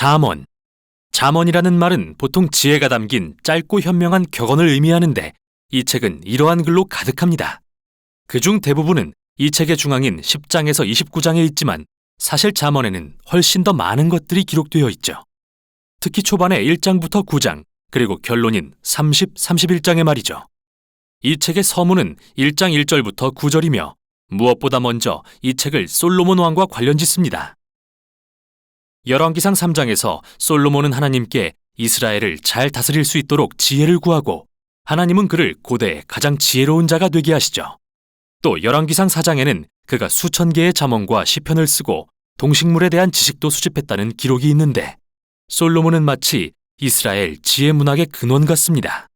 잠언. 잠언이라는 말은 보통 지혜가 담긴 짧고 현명한 격언을 의미하는데 이 책은 이러한 글로 가득합니다. 그중 대부분은 이 책의 중앙인 10장에서 29장에 있지만 사실 잠언에는 훨씬 더 많은 것들이 기록되어 있죠. 특히 초반에 1장부터 9장, 그리고 결론인 30, 31장의 말이죠. 이 책의 서문은 1장 1절부터 9절이며 무엇보다 먼저 이 책을 솔로몬 왕과 관련짓습니다. 열왕기상 3장에서 솔로몬은 하나님께 이스라엘을 잘 다스릴 수 있도록 지혜를 구하고 하나님은 그를 고대의 가장 지혜로운 자가 되게 하시죠. 또 열왕기상 4장에는 그가 수천 개의 잠언과 시편을 쓰고 동식물에 대한 지식도 수집했다는 기록이 있는데 솔로몬은 마치 이스라엘 지혜 문학의 근원 같습니다.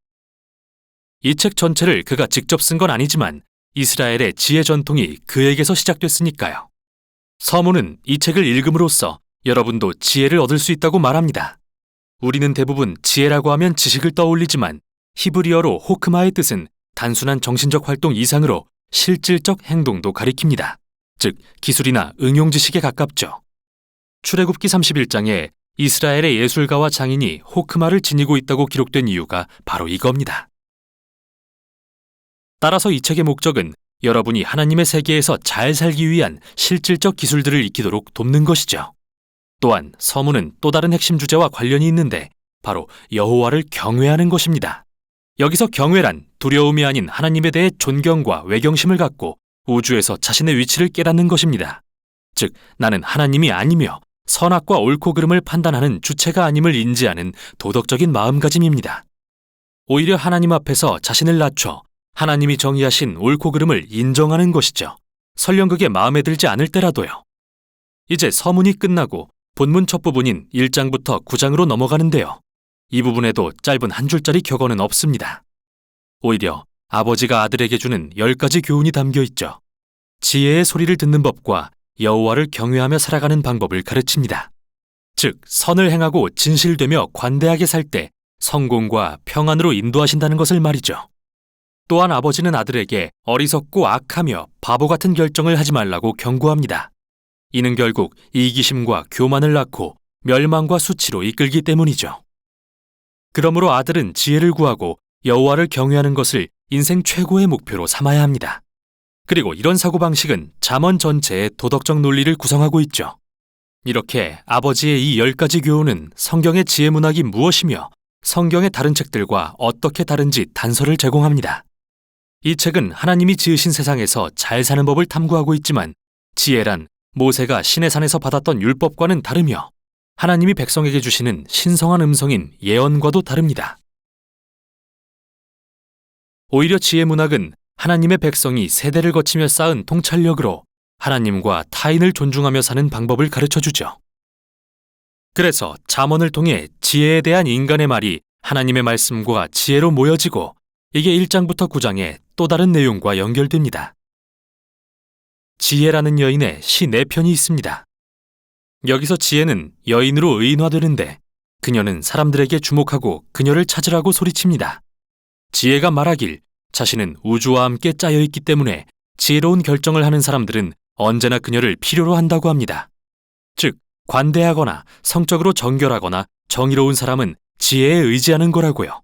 이 책 전체를 그가 직접 쓴 건 아니지만 이스라엘의 지혜 전통이 그에게서 시작됐으니까요. 서문은 이 책을 읽음으로써 여러분도 지혜를 얻을 수 있다고 말합니다. 우리는 대부분 지혜라고 하면 지식을 떠올리지만 히브리어로 호크마의 뜻은 단순한 정신적 활동 이상으로 실질적 행동도 가리킵니다. 즉, 기술이나 응용 지식에 가깝죠. 출애굽기 31장에 이스라엘의 예술가와 장인이 호크마를 지니고 있다고 기록된 이유가 바로 이겁니다. 따라서 이 책의 목적은 여러분이 하나님의 세계에서 잘 살기 위한 실질적 기술들을 익히도록 돕는 것이죠. 또한 서문은 또 다른 핵심 주제와 관련이 있는데 바로 여호와를 경외하는 것입니다. 여기서 경외란 두려움이 아닌 하나님에 대해 존경과 외경심을 갖고 우주에서 자신의 위치를 깨닫는 것입니다. 즉, 나는 하나님이 아니며 선악과 옳고 그름을 판단하는 주체가 아님을 인지하는 도덕적인 마음가짐입니다. 오히려 하나님 앞에서 자신을 낮춰 하나님이 정의하신 옳고 그름을 인정하는 것이죠. 설령 그게 마음에 들지 않을 때라도요. 이제 서문이 끝나고 본문 첫 부분인 1장부터 9장으로 넘어가는데요. 이 부분에도 짧은 한 줄짜리 격언은 없습니다. 오히려 아버지가 아들에게 주는 10가지 교훈이 담겨 있죠. 지혜의 소리를 듣는 법과 여호와를 경외하며 살아가는 방법을 가르칩니다. 즉, 선을 행하고 진실되며 관대하게 살 때 성공과 평안으로 인도하신다는 것을 말이죠. 또한 아버지는 아들에게 어리석고 악하며 바보 같은 결정을 하지 말라고 경고합니다. 이는 결국 이기심과 교만을 낳고 멸망과 수치로 이끌기 때문이죠. 그러므로 아들은 지혜를 구하고 여호와를 경외하는 것을 인생 최고의 목표로 삼아야 합니다. 그리고 이런 사고방식은 잠언 전체의 도덕적 논리를 구성하고 있죠. 이렇게 아버지의 이 10가지 교훈은 성경의 지혜 문학이 무엇이며 성경의 다른 책들과 어떻게 다른지 단서를 제공합니다. 이 책은 하나님이 지으신 세상에서 잘 사는 법을 탐구하고 있지만 지혜란 모세가 시내 산에서 받았던 율법과는 다르며 하나님이 백성에게 주시는 신성한 음성인 예언과도 다릅니다. 오히려 지혜 문학은 하나님의 백성이 세대를 거치며 쌓은 통찰력으로 하나님과 타인을 존중하며 사는 방법을 가르쳐주죠. 그래서 잠언을 통해 지혜에 대한 인간의 말이 하나님의 말씀과 지혜로 모여지고 이게 1장부터 9장의 또 다른 내용과 연결됩니다. 지혜라는 여인의 시 4편이 있습니다. 여기서 지혜는 여인으로 의인화되는데 그녀는 사람들에게 주목하고 그녀를 찾으라고 소리칩니다. 지혜가 말하길 자신은 우주와 함께 짜여 있기 때문에 지혜로운 결정을 하는 사람들은 언제나 그녀를 필요로 한다고 합니다. 즉, 관대하거나 성적으로 정결하거나 정의로운 사람은 지혜에 의지하는 거라고요.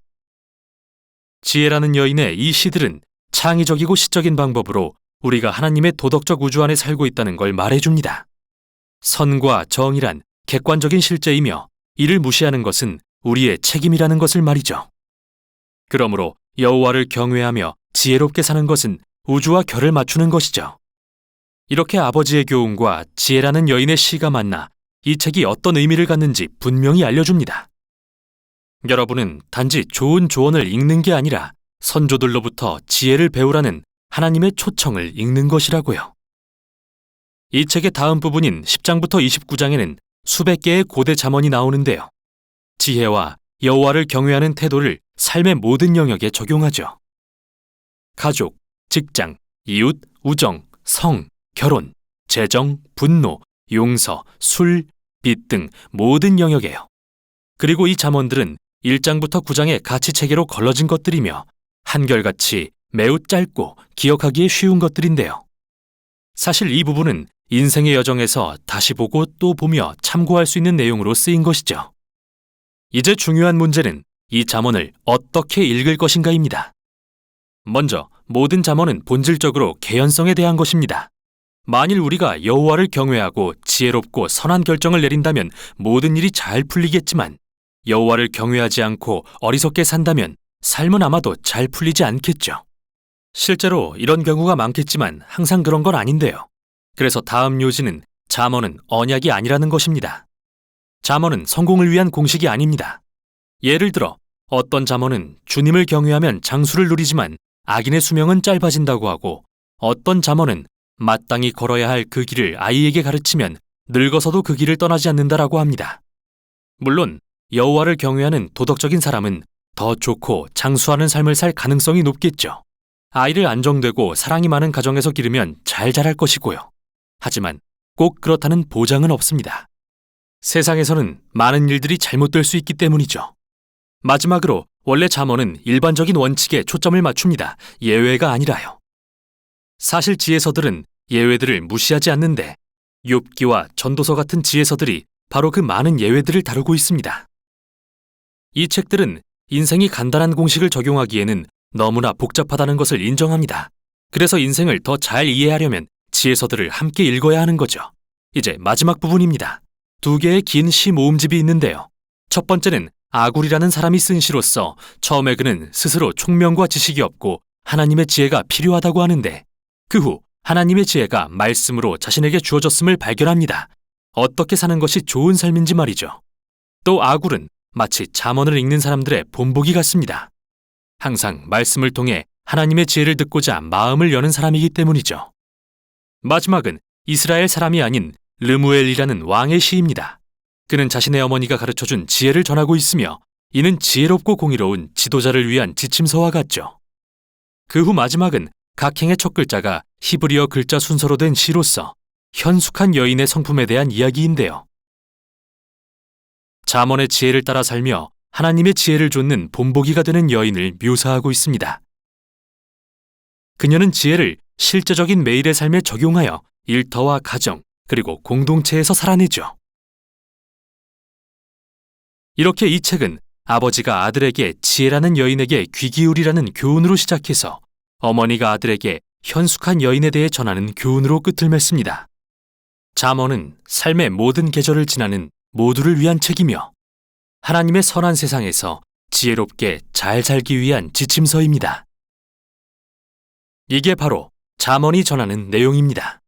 지혜라는 여인의 이 시들은 창의적이고 시적인 방법으로 우리가 하나님의 도덕적 우주 안에 살고 있다는 걸 말해줍니다. 선과 정의란 객관적인 실제이며 이를 무시하는 것은 우리의 책임이라는 것을 말이죠. 그러므로 여호와를 경외하며 지혜롭게 사는 것은 우주와 결을 맞추는 것이죠. 이렇게 아버지의 교훈과 지혜라는 여인의 시가 만나 이 책이 어떤 의미를 갖는지 분명히 알려줍니다. 여러분은 단지 좋은 조언을 읽는 게 아니라 선조들로부터 지혜를 배우라는 하나님의 초청을 읽는 것이라고요. 이 책의 다음 부분인 10장부터 29장에는 수백 개의 고대 잠언이 나오는데요. 지혜와 여호와를 경외하는 태도를 삶의 모든 영역에 적용하죠. 가족, 직장, 이웃, 우정, 성, 결혼, 재정, 분노, 용서, 술, 빚 등 모든 영역에요. 그리고 이 잠언들은 1장부터 9장의 가치체계로 걸러진 것들이며 한결같이 매우 짧고 기억하기에 쉬운 것들인데요. 사실 이 부분은 인생의 여정에서 다시 보고 또 보며 참고할 수 있는 내용으로 쓰인 것이죠. 이제 중요한 문제는 이 잠언을 어떻게 읽을 것인가입니다. 먼저 모든 잠언은 본질적으로 개연성에 대한 것입니다. 만일 우리가 여호와를 경외하고 지혜롭고 선한 결정을 내린다면 모든 일이 잘 풀리겠지만 여호와를 경외하지 않고 어리석게 산다면 삶은 아마도 잘 풀리지 않겠죠. 실제로 이런 경우가 많겠지만 항상 그런 건 아닌데요. 그래서 다음 요지는 잠언은 언약이 아니라는 것입니다. 잠언은 성공을 위한 공식이 아닙니다. 예를 들어 어떤 잠언은 주님을 경외하면 장수를 누리지만 악인의 수명은 짧아진다고 하고 어떤 잠언은 마땅히 걸어야 할 그 길을 아이에게 가르치면 늙어서도 그 길을 떠나지 않는다라고 합니다. 물론 여호와를 경외하는 도덕적인 사람은 더 좋고 장수하는 삶을 살 가능성이 높겠죠. 아이를 안정되고 사랑이 많은 가정에서 기르면 잘 자랄 것이고요. 하지만 꼭 그렇다는 보장은 없습니다. 세상에서는 많은 일들이 잘못될 수 있기 때문이죠. 마지막으로 원래 잠언은 일반적인 원칙에 초점을 맞춥니다. 예외가 아니라요. 사실 지혜서들은 예외들을 무시하지 않는데 욥기와 전도서 같은 지혜서들이 바로 그 많은 예외들을 다루고 있습니다. 이 책들은 인생이 간단한 공식을 적용하기에는 너무나 복잡하다는 것을 인정합니다. 그래서 인생을 더 잘 이해하려면 지혜서들을 함께 읽어야 하는 거죠. 이제 마지막 부분입니다. 2개의 긴 시 모음집이 있는데요. 첫 번째는 아굴이라는 사람이 쓴 시로서 처음에 그는 스스로 총명과 지식이 없고 하나님의 지혜가 필요하다고 하는데 그 후 하나님의 지혜가 말씀으로 자신에게 주어졌음을 발견합니다. 어떻게 사는 것이 좋은 삶인지 말이죠. 또 아굴은 마치 잠언을 읽는 사람들의 본보기 같습니다. 항상 말씀을 통해 하나님의 지혜를 듣고자 마음을 여는 사람이기 때문이죠. 마지막은 이스라엘 사람이 아닌 르무엘이라는 왕의 시입니다. 그는 자신의 어머니가 가르쳐준 지혜를 전하고 있으며 이는 지혜롭고 공의로운 지도자를 위한 지침서와 같죠. 그 후 마지막은 각 행의 첫 글자가 히브리어 글자 순서로 된 시로서 현숙한 여인의 성품에 대한 이야기인데요. 잠언의 지혜를 따라 살며 하나님의 지혜를 좇는 본보기가 되는 여인을 묘사하고 있습니다. 그녀는 지혜를 실제적인 매일의 삶에 적용하여 일터와 가정 그리고 공동체에서 살아내죠. 이렇게 이 책은 아버지가 아들에게 지혜라는 여인에게 귀 기울이라는 교훈으로 시작해서 어머니가 아들에게 현숙한 여인에 대해 전하는 교훈으로 끝을 맺습니다. 잠언은 삶의 모든 계절을 지나는 모두를 위한 책이며 하나님의 선한 세상에서 지혜롭게 잘 살기 위한 지침서입니다. 이게 바로 잠언이 전하는 내용입니다.